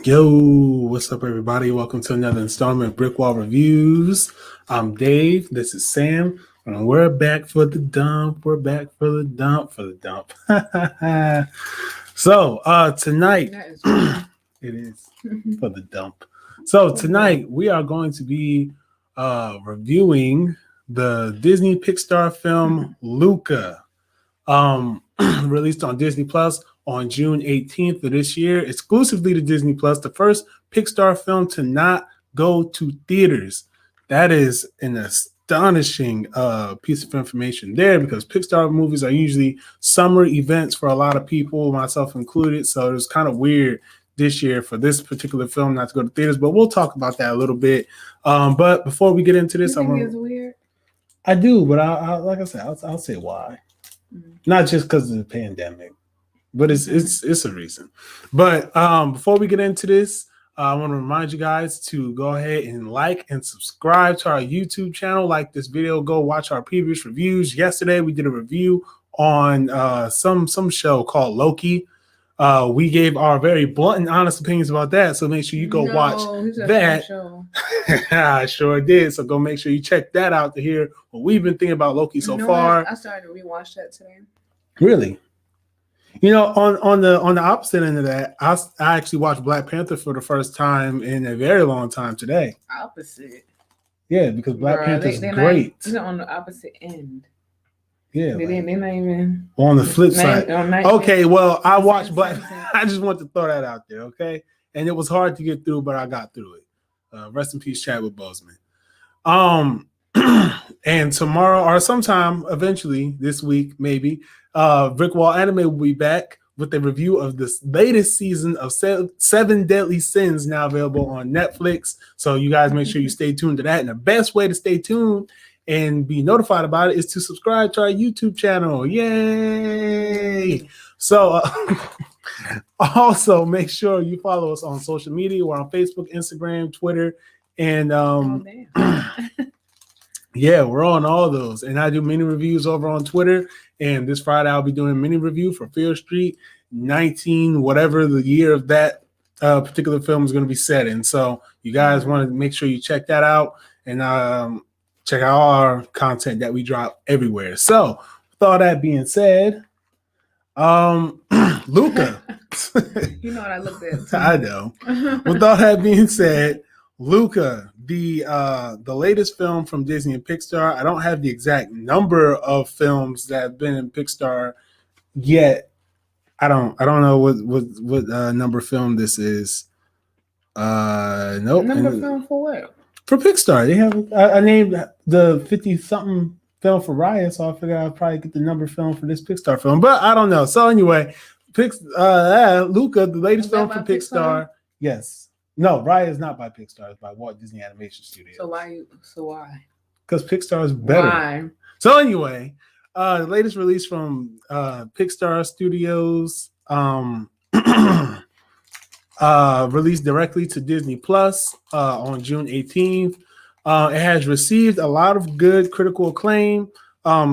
Yo, what's up, everybody? Welcome to another installment of BrickWall Reviews. I'm Dave. This is Sam, and we're back for the dump. We're back for the dump. So, tonight, it is for the dump. So, tonight, we are going to be reviewing the Disney Pixar film Luca, released on Disney Plus on June 18th of this year, exclusively to Disney Plus, the first Pixar film to not go to theaters. That is an astonishing piece of information there, because Pixar movies are usually summer events for a lot of people, myself included. So it was kind of weird this year for this particular film not to go to theaters, but we'll talk about that a little bit. But before we get into this, it's weird. I do, but I like I said, I'll say why. Not just because of the pandemic, but it's a reason. But before we get into this, I want to remind you guys to go ahead and like and subscribe to our YouTube channel. Like this video, go watch our previous reviews. Yesterday, we did a review on some show called Loki. We gave our very blunt and honest opinions about that, so make sure you go watch that. I sure did. So go make sure you check that out to hear what we've been thinking about Loki so far. I started to rewatch that today. Really? You know, on the opposite end of that, I actually watched Black Panther for the first time in a very long time today. Opposite? Yeah, because Black Panther's great. They're on the opposite end. Yeah, they're not even on the flip side. Okay, well, I watched Black. I just want to throw that out there, okay? And it was hard to get through, but I got through it. Rest in peace, Chadwick Boseman. And tomorrow, or sometime eventually this week, maybe, BrickWall Anime will be back with a review of this latest season of Seven Deadly Sins, now available on Netflix. So you guys make sure you stay tuned to that. And the best way to stay tuned and be notified about it is to subscribe to our YouTube channel. Yay! So also make sure you follow us on social media. We're on Facebook, Instagram, Twitter, and yeah, we're on all those. And I do mini reviews over on Twitter. And this Friday, I'll be doing a mini review for Fear Street 19, whatever the year of that particular film is going to be set in. So you guys want to make sure you check that out and check out all our content that we drop everywhere. So with all that being said, Luca. You know what I looked at too. I know. With all that being said, Luca, the latest film from Disney and Pixar. I don't have the exact number of films that have been in Pixar yet. I don't know what number film this is. Nope. Number film for what? For Pixar. They have I named the 50-something film for Raya, so I figured I'd probably get the number film for this Pixar film. But I don't know. So anyway, Luca, the latest film from Pixar. Yes. No, Raya is not by Pixar. It's by Walt Disney Animation Studios. So why? Because Pixar is better. Why? So anyway, the latest release from Pixar Studios, released directly to Disney Plus on June 18th. It has received a lot of good critical acclaim,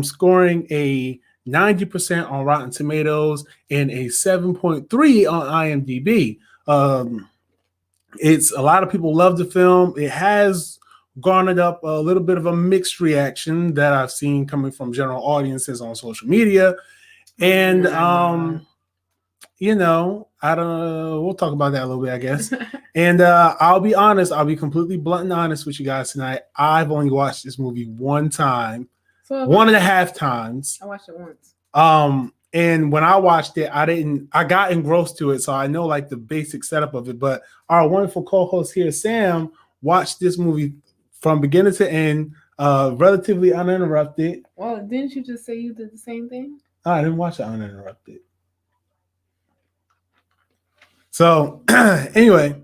scoring a 90% on Rotten Tomatoes and a 7.3 on IMDb. It's a lot of people love the film. It has garnered up a little bit of a mixed reaction that I've seen coming from general audiences on social media. And, you know, I don't know. We'll talk about that a little bit, I guess. And I'll be honest. I'll be completely blunt and honest with you guys tonight. I've only watched this movie one time, 1.5 times. I watched it once. And when I watched it, I got engrossed to it. So I know like the basic setup of it, but our wonderful co-host here, Sam, watched this movie from beginning to end, relatively uninterrupted. Well, didn't you just say you did the same thing? I didn't watch it uninterrupted. So anyway,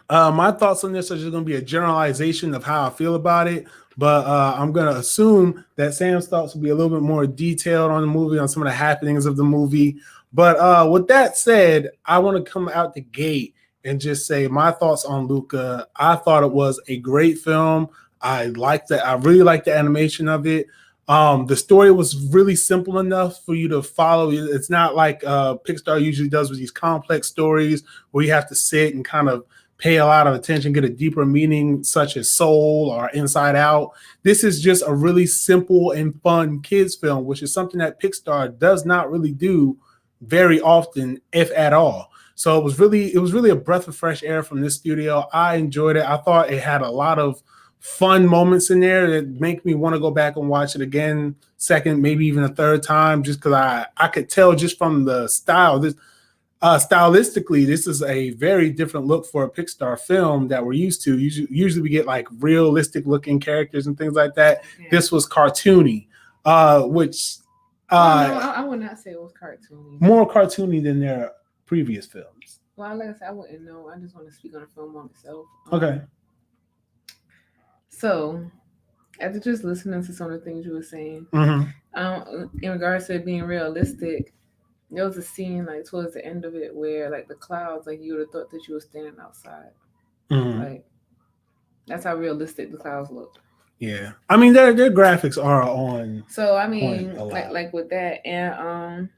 my thoughts on this are just going to be a generalization of how I feel about it. But I'm going to assume that Sam's thoughts will be a little bit more detailed on the movie, on some of the happenings of the movie. But with that said, I want to come out the gate and just say my thoughts on Luca. I thought it was a great film. I liked it. I really liked the animation of it. The story was really simple enough for you to follow. It's not like Pixar usually does with these complex stories where you have to sit and kind of pay a lot of attention, get a deeper meaning, such as Soul or Inside Out. This is just a really simple and fun kids film, which is something that Pixar does not really do very often, if at all. So it was really a breath of fresh air from this studio. I enjoyed it. I thought it had a lot of fun moments in there that make me want to go back and watch it again, second, maybe even a third time, just because I could tell just from the style. This stylistically, this is a very different look for a Pixar film that we're used to. Usually we get like realistic looking characters and things like that. Yeah. This was cartoony, which no, I would not say it was cartoony. More cartoony than their previous films. Well, like I said, I wouldn't know. I just want to speak on the film on itself. Okay. So, after just listening to some of the things you were saying, in regards to it being realistic, there was a scene like towards the end of it where like the clouds, like you would have thought that you were standing outside. Like that's how realistic the clouds look. Yeah, I mean their graphics are on. So I mean, like with that, and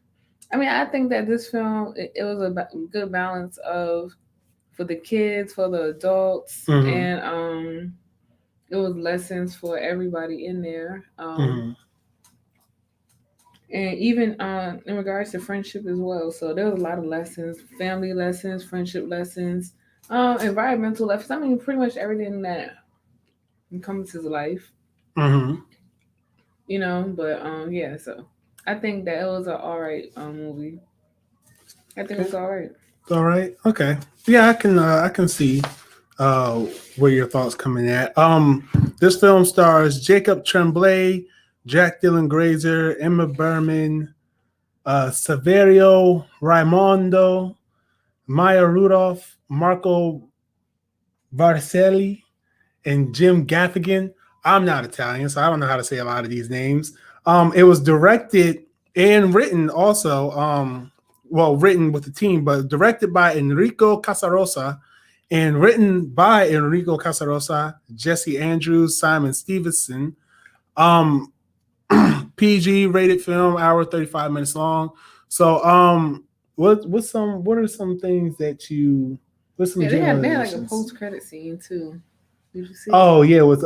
I mean I think that this film it was a good balance of for the kids, for the adults, and it was lessons for everybody in there. And even in regards to friendship as well. So there was a lot of lessons, family lessons, friendship lessons, environmental lessons. I mean, pretty much everything that encompasses life. You know, but yeah, so I think that it was an all right movie. I think it was all right. All right. Okay. Yeah, I can see where your thoughts coming at. This film stars Jacob Tremblay, Jack Dylan Grazer, Emma Berman, Saverio Raimondo, Maya Rudolph, Marco Varcelli, and Jim Gaffigan. I'm not Italian, so I don't know how to say a lot of these names. It was directed and written also, written with the team, but directed by Enrico Casarosa and written by Enrico Casarosa, Jesse Andrews, Simon Stevenson. PG rated film, hour 35 minutes long. So what are some things that you they had like a post-credit scene too. Did you see? Oh yeah, with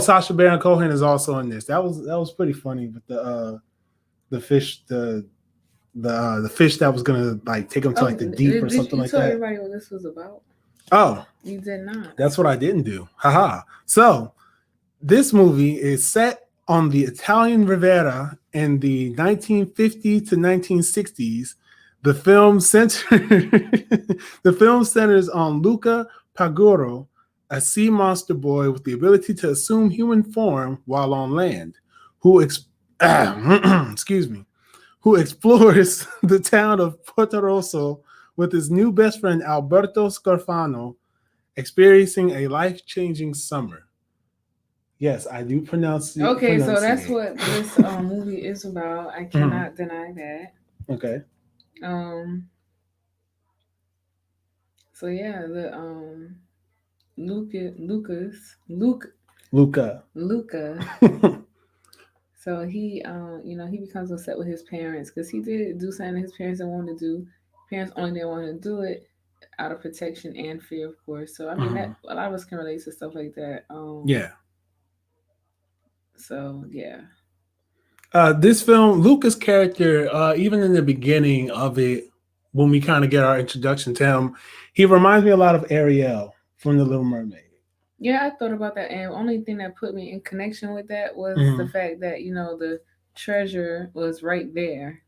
Sacha Baron Cohen is also in this. That was pretty funny with the fish the fish that was gonna like take him to like the deep or something like that. You told everybody what this was about. Oh, you did not. That's what I didn't do. Haha. So this movie is set on the Italian Riviera in the 1950s to 1960s. The film centers on Luca Paguro, a sea monster boy with the ability to assume human form while on land, who who explores the town of Porto Rosso with his new best friend Alberto Scarfano, experiencing a life-changing summer. Yes, I do pronounce it. Okay, so that's what this movie is about. I cannot deny that. Okay. So yeah, the Luca. So he he becomes upset with his parents because he did do something his parents didn't want to do. Parents only didn't want to do it out of protection and fear, of course. So I mean that a lot of us can relate to stuff like that. Yeah. So yeah. This film, Luca's character, even in the beginning of it, when we kind of get our introduction to him, he reminds me a lot of Ariel from The Little Mermaid. Yeah, I thought about that, and the only thing that put me in connection with that was the fact that the treasure was right there.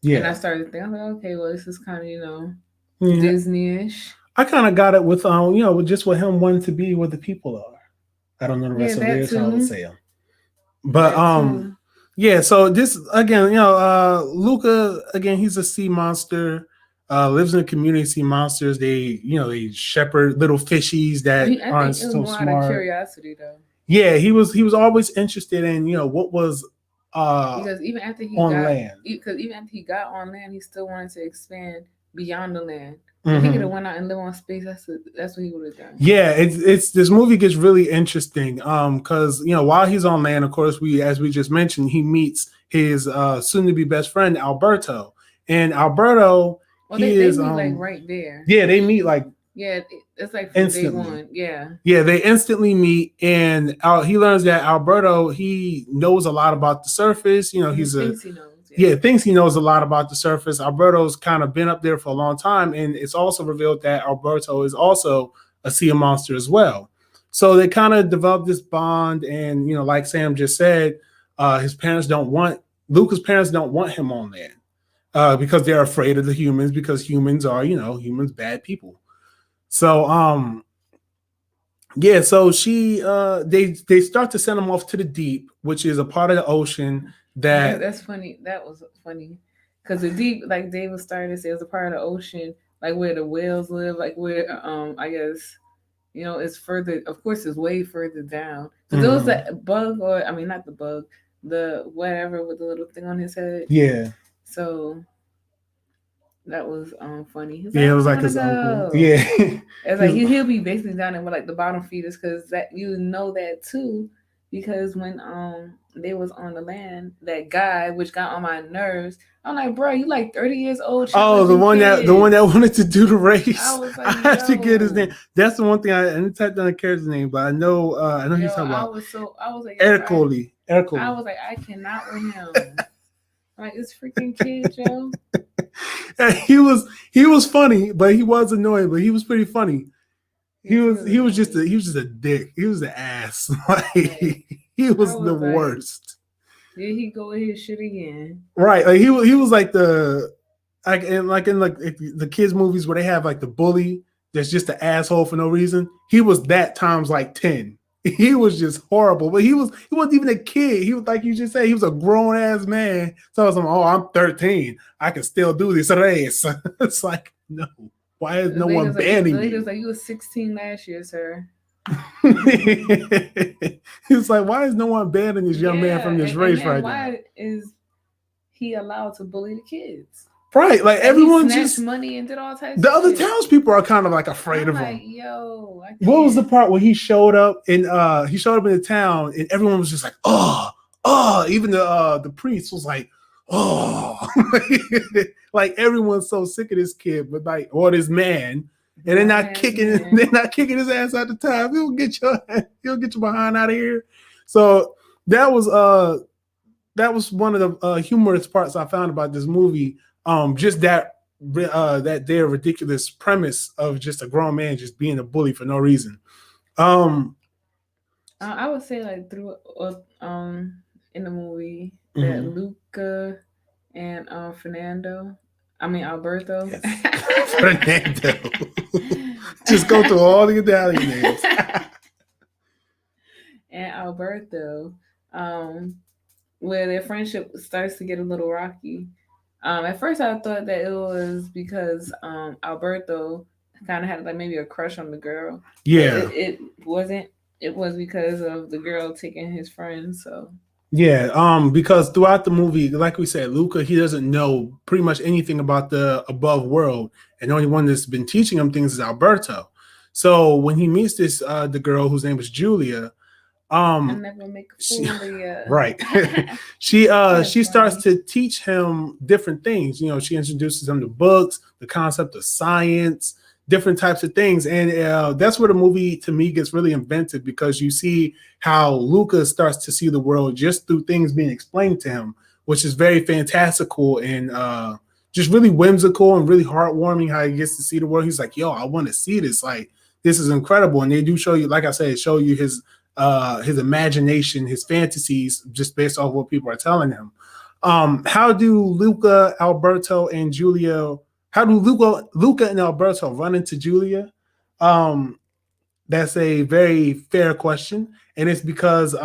Yeah, and I started thinking, like, okay, well, this is kind of Disney-ish. I kind of got it with just what him wanting to be where the people are. I don't know the rest of it, so I would say him. But yeah, so this again, Luca again, he's a sea monster. Lives in a community of sea monsters. They shepherd little fishies that aren't so smart. Out of curiosity, though. Yeah, he was always interested in what was because even after he got on land, he still wanted to expand beyond the land. If he could have went out and lived on space, that's what he would have done. Yeah, it's this movie gets really interesting. Because while he's on land, of course, as we just mentioned, he meets his soon to be best friend Alberto, and Alberto they meet like right there. Yeah, they meet like it's like from instantly. Day one. Yeah, they instantly meet, and he learns that Alberto, he knows a lot about the surface. He thinks he knows a lot about the surface. Alberto's kind of been up there for a long time, and it's also revealed that Alberto is also a sea monster as well. So they kind of develop this bond, and like Sam just said, Luca's parents don't want him on land because they're afraid of the humans, because humans are humans bad people. So so they start to send him off to the deep, which is a part of the ocean that's funny. That was funny because the deep, like David started to say, is a part of the ocean, like where the whales live, like where I guess it's further. Of course, it's way further down. So there was that bug, or I mean, not the bug, the whatever with the little thing on his head. Yeah. So that was funny. It was like his uncle. Yeah. It's like he'll be basically down there with like the bottom feeders, because that that too, because when they was on the land, that guy which got on my nerves. I'm like, bro, you like 30 years old. Oh, the one that wanted to do the race. I was like, I have to get his name. That's the one thing I didn't type down the character's name, but I know he's talking about. I was like, Eric Coley. I was like, I cannot with him. Like, this freaking kid, Joe. He was funny, but he was annoying, but he was pretty funny. He was just a dick. He was an ass. Like, he was the worst. Did he go with his shit again? Right. Like he was like in the kids movies where they have like the bully that's just an asshole for no reason. He was that times like 10. He was just horrible, but he wasn't even a kid. He was, like you just said, he was a grown ass man. So I was like, oh, I'm 13. I can still do this race. It's like, no. Why is no one banning me? He was like, you were 16 last year, sir. He was like, why is no one banning this young man from this race right now? Why is he allowed to bully the kids? Right, like everyone just money and did all types. The other townspeople are kind of like afraid of him. Yo, what was the part where he showed up in the town and everyone was just like, oh, even the priest was like, oh, like everyone's so sick of this kid, but like, or this man, and they're not kicking his ass out the time. He'll get your behind out of here. So that was one of the humorous parts I found about this movie. Just that their ridiculous premise of just a grown man just being a bully for no reason. I would say like through in the movie that Luca and Alberto. Yes. Fernando. Just go through all the Italian names. And Alberto, where their friendship starts to get a little rocky. At first, I thought that it was because Alberto kind of had like maybe a crush on the girl. Yeah, it wasn't. It was because of the girl taking his friend. So yeah, because throughout the movie, like we said, Luca, he doesn't know pretty much anything about the above world, and the only one that's been teaching him things is Alberto. So when he meets the girl whose name is Julia. I never make a fool of you. Right. She starts to teach him different things. She introduces him to books, the concept of science, different types of things. And that's where the movie, to me, gets really inventive, because you see how Luca starts to see the world just through things being explained to him, which is very fantastical and just really whimsical and really heartwarming how he gets to see the world. He's like, yo, I want to see this. Like, this is incredible. And they do show you, like I said, show you his imagination, his fantasies, just based off what people are telling him. How do Luca, Alberto, and Julia? How do Luca and Alberto run into Julia? That's a very fair question, and it's because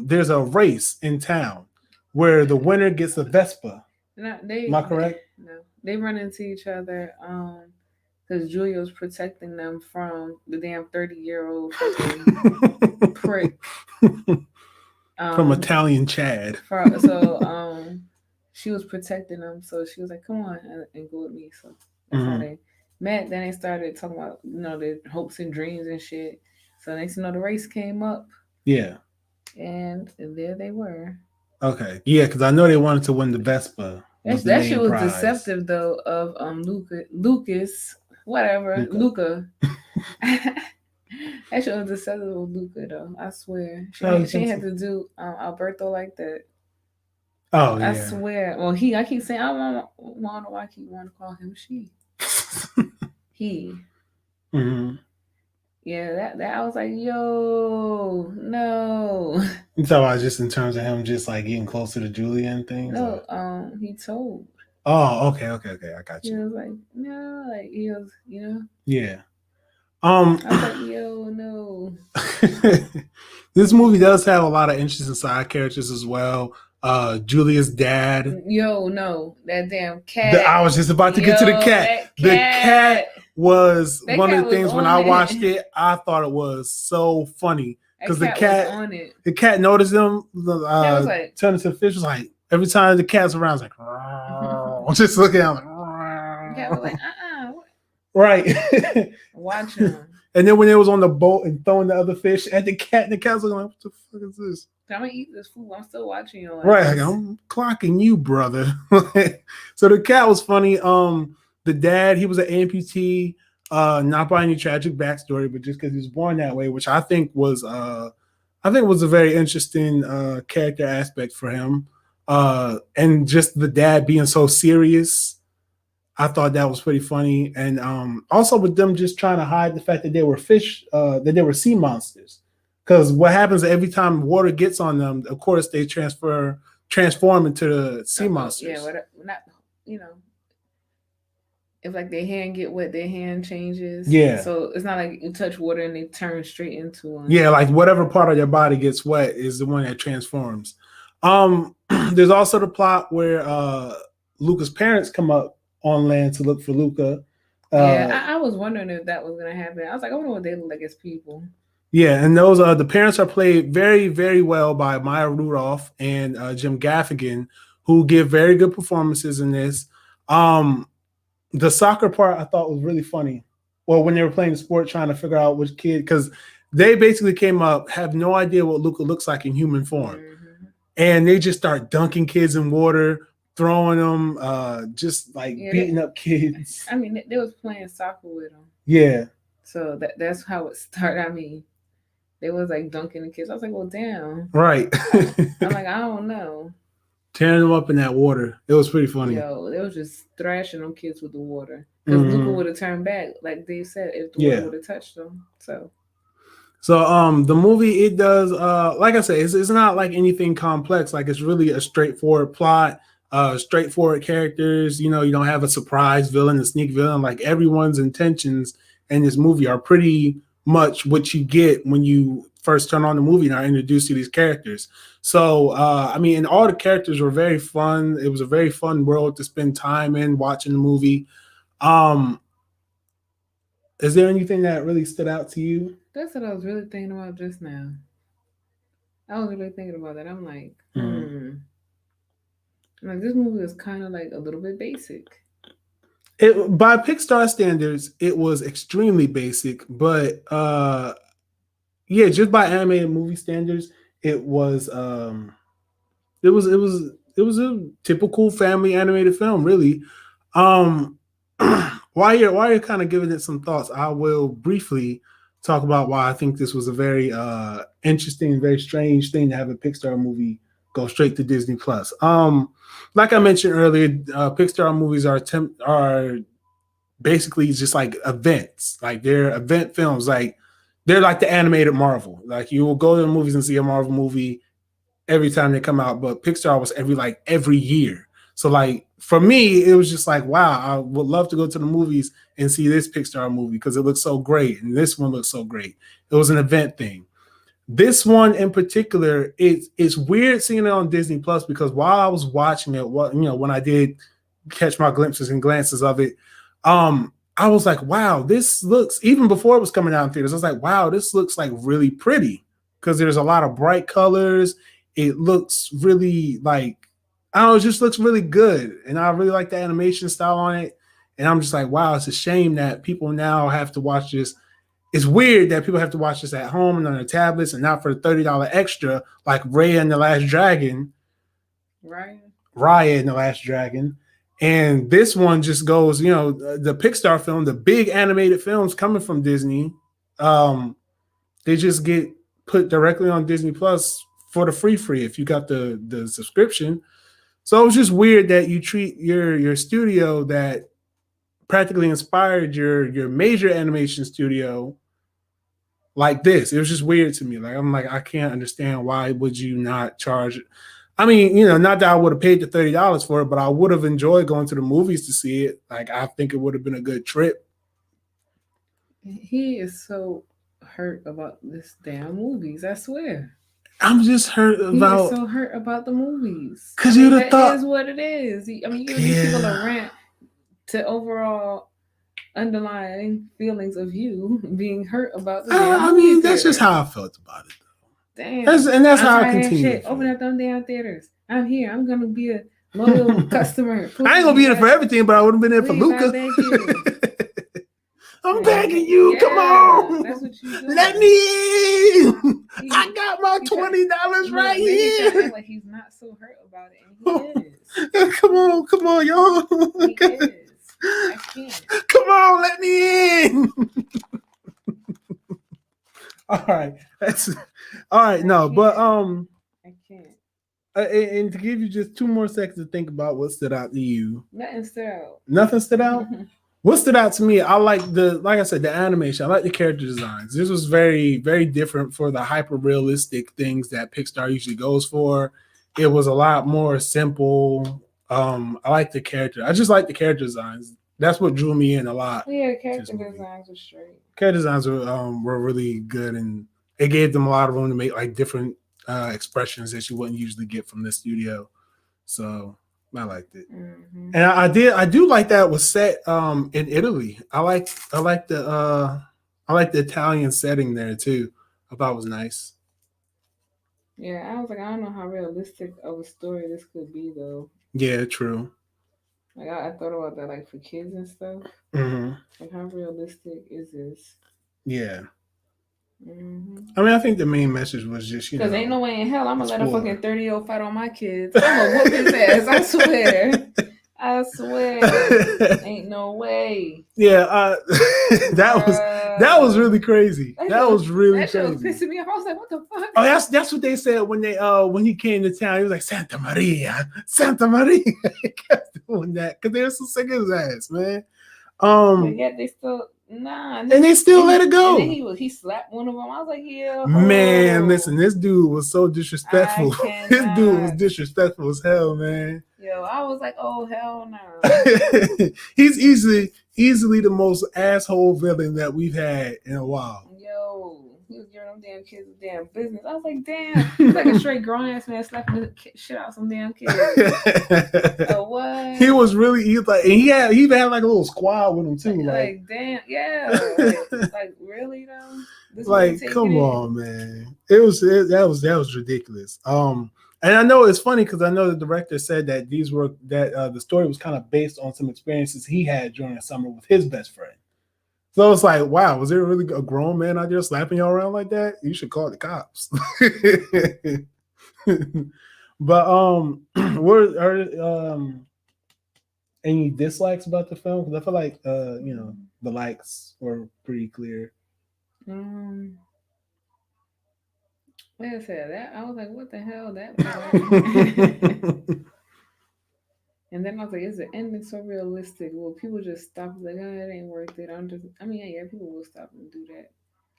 there's a race in town where the winner gets a Vespa. Am I correct? No, they run into each other because Julia was protecting them from the damn 30-year-old prick. From Italian Chad. So she was protecting them. So she was like, come on and go with me. So That's how they met. Then they started talking about their hopes and dreams and shit. So next thing you know, the race came up. Yeah. And there they were. Okay. Yeah, because I know they wanted to win the Vespa. That shit was deceptive though. Of Luca. That shit was deceptive of Luca though. I swear, she ain't had to do Alberto like that. Oh I swear. Well, I keep saying I want why I keep wanting to call him she. He. Yeah, that I was like, yo, no. You talking about just in terms of him just like getting closer to Julia and things? No, he told. Oh, okay, I got you. He was like, no, like he was, Yeah. I was like, yo, no. This movie does have a lot of interesting side characters as well. Julia's dad. Yo, no, that damn cat. I was just about to get to the cat. The cat was one of the things when I watched it, I thought it was so funny because the cat noticed him. Turning to the fish was like every time the cat's around, it's like just looking at him. The cat was like, right. Watch him. And then when it was on the boat and throwing the other fish at the cat, and the cat's looking like, what the fuck is this? I'm gonna eat this food. I'm still watching you. Right, like, I'm clocking you, brother. So the cat was funny. The dad, he was an amputee, not by any tragic backstory, but just because he was born that way, which I think was a very interesting character aspect for him. And just the dad being so serious, I thought that was pretty funny. And also with them just trying to hide the fact that they were fish, that they were sea monsters. Because what happens every time water gets on them, of course, they transform into the sea monsters. Yeah, but not, if like their hand get wet, their hand changes. Yeah. So it's not like you touch water and they turn straight into one. Yeah, like whatever part of their body gets wet is the one that transforms. There's also the plot where Luca's parents come up on land to look for Luca. I was wondering if that was gonna happen. I was like, I wonder what they look like as people. Yeah, and those the parents are played very, very well by Maya Rudolph and Jim Gaffigan, who give very good performances in this. The soccer part I thought was really funny. Well, when they were playing the sport, trying to figure out which kid, because they basically came up, have no idea what Luca looks like in human form. And they just start dunking kids in water, throwing them, just like beating up kids. I mean, they was playing soccer with them. Yeah. So that's how it started. I mean, they was like dunking the kids. I was like, well, damn. Right. I'm like, I don't know. Tearing them up in that water. It was pretty funny. Yo, they was just thrashing them kids with the water. Because Luca would have turned back, like Dave said, if the water would have touched them. So the movie, it does, like I said, it's not like anything complex. Like it's really a straightforward plot, straightforward characters. You don't have a surprise villain, a sneak villain. Like everyone's intentions in this movie are pretty much what you get when you first turn on the movie and are introduced to these characters. So, I mean, and all the characters were very fun. It was a very fun world to spend time in watching the movie. Is there anything that really stood out to you? That's what I was really thinking about just now. I was really thinking about that. I'm like, like this movie was kind of like a little bit basic. By Pixar standards, it was extremely basic, but yeah, just by animated movie standards, it was a typical family animated film, really. While you're kind of giving it some thoughts, I will briefly talk about why I think this was a very interesting, very strange thing to have a Pixar movie go straight to Disney Plus. Like I mentioned earlier, Pixar movies are basically just like events, like they're event films, like they're like the animated Marvel. Like you will go to the movies and see a Marvel movie every time they come out, but Pixar was every year. So like for me, it was just like, wow, I would love to go to the movies and see this Pixar movie because it looks so great, and this one looks so great. It was an event thing. This one in particular, it's weird seeing it on Disney Plus because while I was watching it, when I did catch my glimpses and glances of it, I was like, wow, this looks, even before it was coming out in theaters, I was like, wow, this looks like really pretty because there's a lot of bright colors. It looks really like, I don't know, it just looks really good. And I really like the animation style on it. And I'm just like, wow, it's a shame that people now have to watch this. It's weird that people have to watch this at home and on their tablets and not for the $30 extra, like Raya and the Last Dragon. Raya and the Last Dragon. And this one just goes, the Pixar film, the big animated films coming from Disney, they just get put directly on Disney Plus for the free if you got the subscription. So it was just weird that you treat your studio that practically inspired your major animation studio like this. It was just weird to me. Like, I'm like, I can't understand, why would you not charge? I mean, not that I would have paid the $30 for it, but I would have enjoyed going to the movies to see it. Like, I think it would have been a good trip. He is so hurt about this damn movies, I swear. I'm just hurt about. He is so hurt about the movies. Because you'd have thought. That is what it is. I mean, you people to rant to overall underlying feelings of you being hurt about the damn I mean, that's just how I felt about it. Damn. That's how I continue. Open up them damn theaters. I'm here. I'm going to be a loyal customer. I ain't going to be there for everything, but I would have been there for Luca. I'm begging you. Yeah, come on. That's what you do. Let me in. I got my $20 right here. Like he's not so hurt about it. And he is. Come on, y'all. He is. I can't. Come on, let me in. All right. All right. No, but I can't. And to give you just 2 more seconds to think about what stood out to you. Nothing stood out. Nothing stood out? What stood out to me, I like like I said, the animation. I like the character designs. This was very, very different for the hyper realistic things that Pixar usually goes for. It was a lot more simple. I like the character. I just like the character designs. That's what drew me in a lot. Yeah, character designs were straight. Character designs were really good, and it gave them a lot of room to make like different expressions that you wouldn't usually get from this studio. So I liked it. Mm-hmm. And I do like that it was set in Italy. I like the Italian setting there too. I thought it was nice. Yeah, I was like, I don't know how realistic of a story this could be though. Yeah, true. Like I thought about that, like for kids and stuff. Mm-hmm. Like how realistic is this? Yeah. Mm-hmm. I mean, I think the main message was just because ain't no way in hell I'm gonna let a fucking 30-year-old fight on my kids. I'm gonna whoop his ass. I swear. I swear. Ain't no way. Yeah, that was really crazy. That was really crazy. That was pissing me off. I was like, what the fuck? Oh, that's what they said when he came to town. He was like, Santa Maria. He kept doing that because they were so sick of his ass, man. Yeah, they still and they still let it go. And then he slapped one of them. I was like, yeah. Man, listen, this dude was so disrespectful. This dude was disrespectful as hell, man. Yo, I was like, oh hell no. He's easily the most asshole villain that we've had in a while. Yo, he was giving them damn kids a damn business. I was like, damn, he's like a straight grown ass man slapping the shit out of some damn kids. What? He was like, and he even had like a little squad with him too. Like damn, yeah. Like really though. Like, come on, man. That was ridiculous. And I know it's funny because I know the director said that the story was kind of based on some experiences he had during the summer with his best friend. So it's like, wow, was there really a grown man out there slapping y'all around like that? You should call the cops. But what are any dislikes about the film? Because I feel like the likes were pretty clear. Like I said, that I was like, what the hell that And then I was like, is the ending so realistic? Will people just stop like, it ain't worth it? Yeah, people will stop and do that.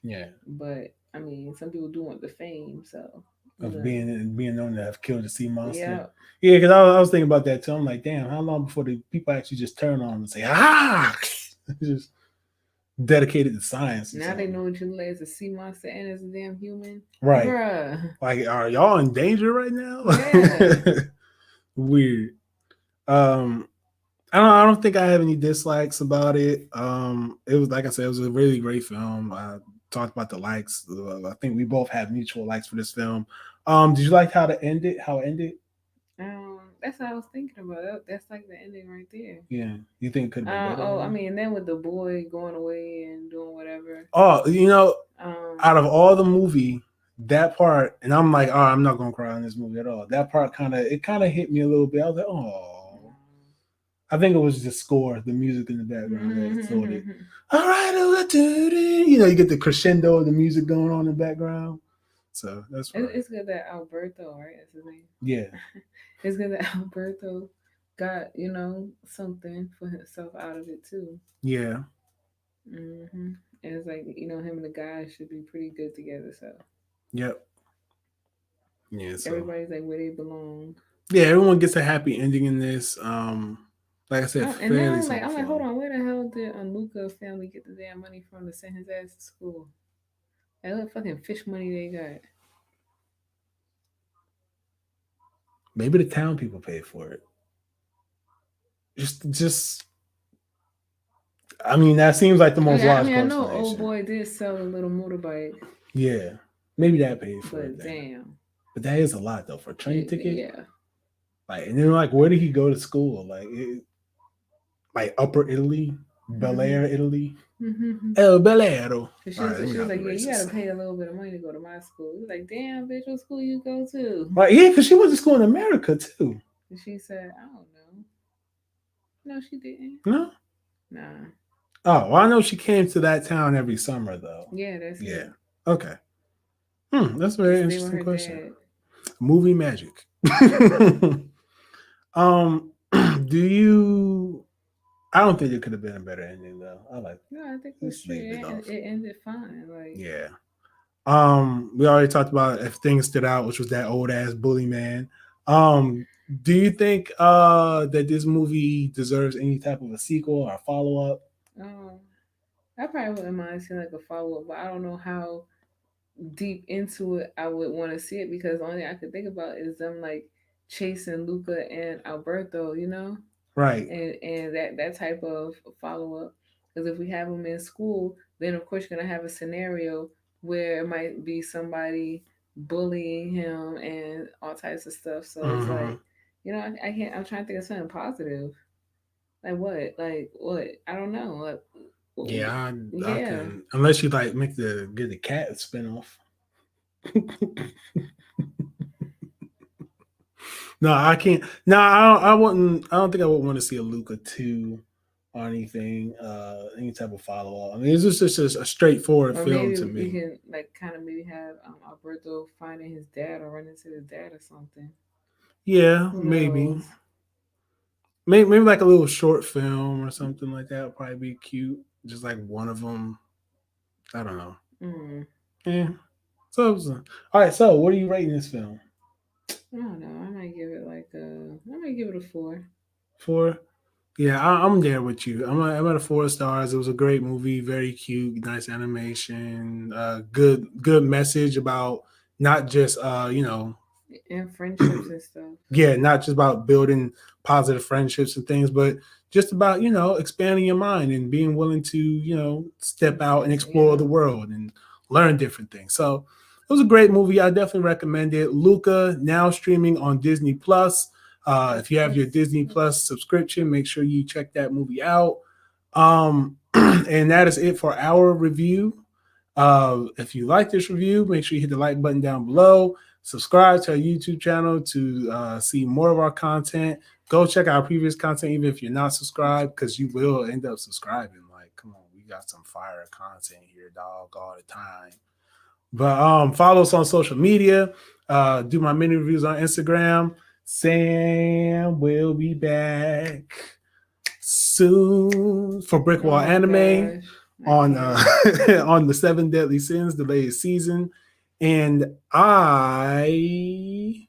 Yeah. But I mean, some people do want the fame, so of being known to have killed a sea monster. Yeah, because I was thinking about that too. I'm like, damn, how long before the people actually just turn on and say, just dedicated to science. Now they know what you like as a sea monster and as a damn human. Right. Bruh. Like, are y'all in danger right now? Yeah. Weird. I don't think I have any dislikes about it. It was, like I said, it was a really great film. I talked about the likes. I think we both have mutual likes for this film. Did you like how it ended? That's what I was thinking about. That's like the ending right there. Yeah, you think it could have been better? Oh, I mean, and then with the boy going away and doing whatever. Oh, out of all the movie, that part, and I'm like, oh, I'm not gonna cry in this movie at all. That part kind of hit me a little bit. I was like, oh, I think it was the score, the music in the background that thought it. All right, you get the crescendo of the music going on in the background. So that's right. It's good that Alberto, right? That's his name. Yeah. It's good that Alberto got something for himself out of it too. Yeah. And it's like him and the guy should be pretty good together. So. Yep. Yeah. So everybody's like where they belong. Yeah, everyone gets a happy ending in this. Like I said, and then I'm like, hold on, where the hell did Luca family get the damn money from to send his ass to school? That little fucking fish money they got. Maybe the town people paid for it. Just. I mean, that seems like the most logical. I know old boy did sell a little motorbike. Yeah, maybe that paid for it. But damn. But that is a lot though for a train ticket. Yeah. And then where did he go to school? Like Upper Italy, Bel Air, Italy. El Bellero. She was like, yeah, you gotta pay a little bit of money to go to my school. He was like, damn, bitch, what school you go to? Right, yeah, because she went to school in America too. And she said, I don't know. No, she didn't. No? Nah. Oh, well, I know she came to that town every summer though. Yeah, that's it. Okay. That's a very interesting question. Dad. Movie magic. Do you? I don't think it could have been a better ending though. No, I think it ended fine. Like yeah. We already talked about if things stood out, which was that old ass bully man. Do you think that this movie deserves any type of a sequel or a follow up? I probably wouldn't mind seeing like a follow up, but I don't know how deep into it I would want to see it because the only thing I could think about is them like chasing Luca and Alberto, right? And that type of follow up. Because if we have them in school, then of course you're gonna have a scenario where it might be somebody bullying him and all types of stuff. So it's like, I can't. I'm trying to think of something positive. Like what? Like what? I don't know. Like, yeah, I can, unless you like get the cat spinoff. No, I can't. No, I wouldn't. I don't think I would want to see a Luca 2 or anything. Any type of follow up. I mean, it's just a straightforward film to me. You can like kind of maybe have Alberto finding his dad or running into his dad or something. Yeah, maybe. Maybe like a little short film or something like that would probably be cute. Just like one of them. I don't know. Yeah. So, all right. So, what are you rating this film? I don't know. I might give it a 4. 4? Yeah, I'm there with you. I'm at a 4 stars. It was a great movie, very cute, nice animation, good message about not just and friendships and stuff. Yeah, not just about building positive friendships and things, but just about expanding your mind and being willing to step out and explore the world and learn different things. So it was a great movie. I definitely recommend it. Luca, now streaming on Disney Plus. If you have your Disney Plus subscription, make sure you check that movie out. And that is it for our review. If you like this review, make sure you hit the like button down below. Subscribe to our YouTube channel to see more of our content. Go check out our previous content, even if you're not subscribed, because you will end up subscribing. Like, come on, we got some fire content here, dog, all the time. But follow us on social media. Do my mini reviews on Instagram. Sam will be back soon for BrickWall Anime on on the 7 Deadly Sins, the latest season. And I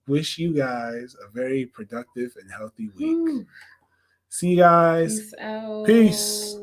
wish you guys a very productive and healthy week. See you guys. Peace out. Peace.